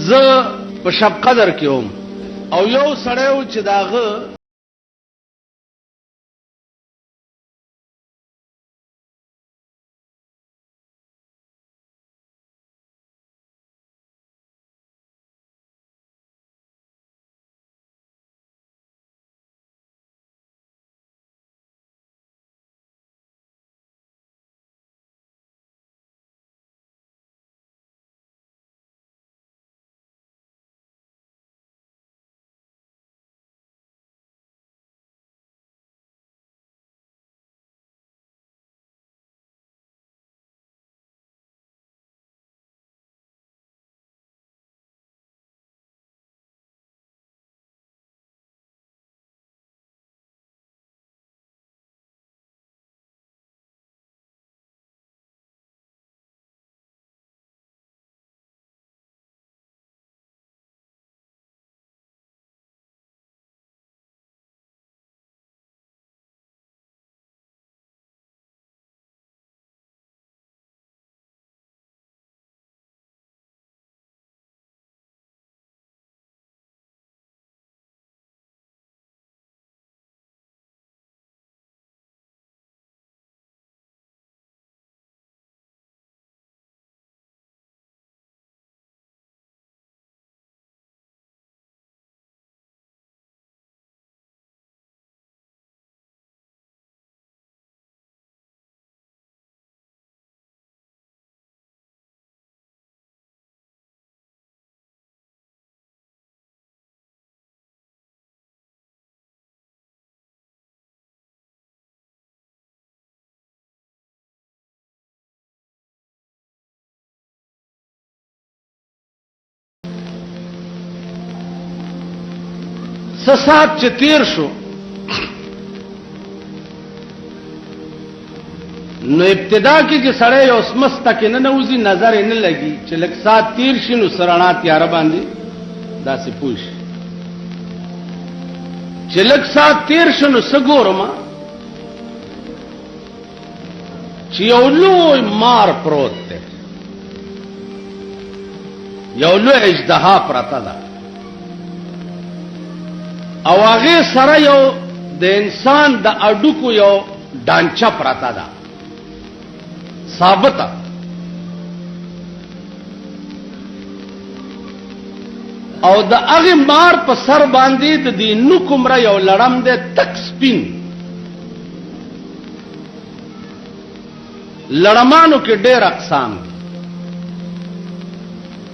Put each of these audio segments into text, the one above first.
زه په شب قدر کې وم او یو سړی و چې داغه سات چې تیر شو نو ابتدا کې چې سړی اوس مسته کې نه نوځي نظر یې نه لګي چې لږ سات تیر شي نو سرڼا تیاره باندې داسې پوه شي چې لږ سات تیر شو نو څه ګورم چې یو لوی مار پروت دی یو لوی اژدها پرته ده او هغه سره یو د انسان د اډوکو یو ډانچه پراته ده ثابته او د هغه مار په سر باندې د دې نو کومره یو لړم ده تک سپین لړمانو کې ډېر اقسام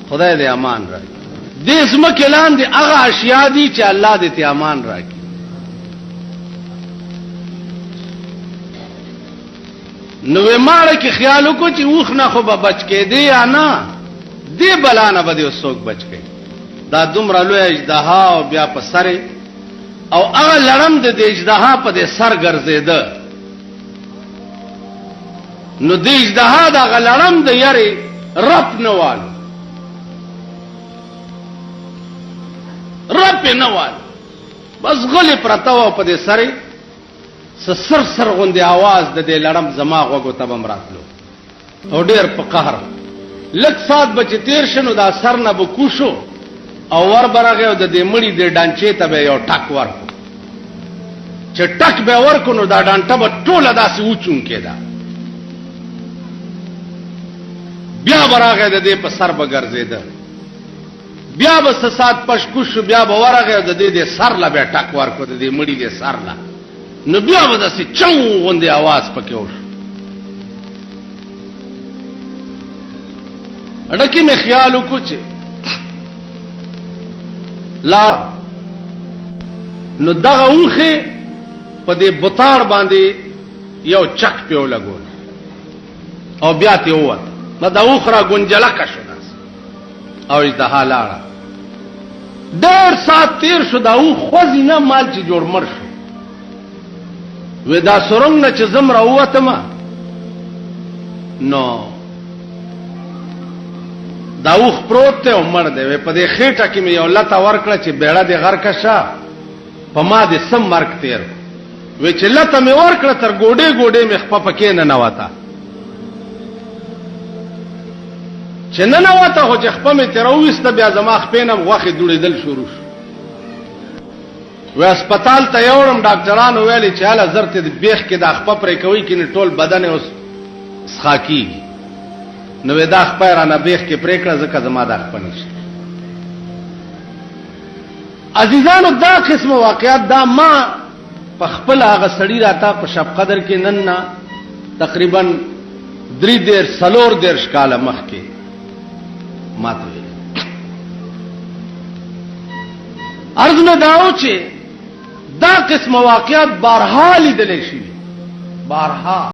خدای دې امان راکړي دې زمکه لاندې هغه اشیاء دي چې الله دې ته امان راکړي نو ماړه کې خیال وکړو چې اوخ نه خو به بچ کې دی یا نه دې بلانه به دې وسوک بچ کې دا دومره لوی اژدها او بیا په سر او هغه لړم د اژدها په دې سر ګرځیده نو دې اژدها دا لړم د یاري رب نوال رب نوال بس غلی پرتاو په دې سره سر سر غوندي आवाज د دې لړم زما غوګو ته بمراتلو او ډېر په قهر لک سات بچ تیر شنو دا سر نه بکوشو او ور برغه د دې مړی د ډانچې ته به یو ټک ورکو چې ټک به ورکو نو دا ډانټه به ټوله داسې وچون کېدا بیا برغه د دې په سر به ګرځیده بیا به سات پشکوش بیا به ورغه د دې سر لا به ټک ورکو د دې مړی د سر لا نو بیا به داسې چنګ غوندي आवाज پکې وشو اډکه مې خیال وکړ چې لا نو دغه اوخه په دې بوتاړ باندې یو چک پیو لګول او بیا ته ووت نو دا اوخره ګنجله کښو او د حالاړه ډېر سات تیر شو دا اوخ خوځي نه مال چې جوړ مر شو و دا سرنګ نه چې زم راوتم نو دا اوخ پروت ته عمر دی په دې خېټه کې مې یو لته ورکړه چې بیړه دې غر کښه په ما دې سم مرګ تیر و چې لته مې ورکړه تر ګوډې ګوډې مې خپه پکې نه نواته چې نن وته هو چې خپل می ترويست بیا زما خپینم غوخه دوړېدل شروع شو و هسپتال ته یوړم ډاکټرانو ویلي چې اله زرت د بیخ کې د خپل پرې کوي کې ټول بدن اوس سخاکی نو دا خپل را نه بیخ کې پرې کړه ځکه زما د خپل نشته عزیزانو دا قسم واقعات دا ما په خپل هغه سړی راته په شب قدر کې نن نه تقریبا 3 کاله مخکې ماته عرض نه داو چې دا قسم واقعات بارها لیدل شي بارها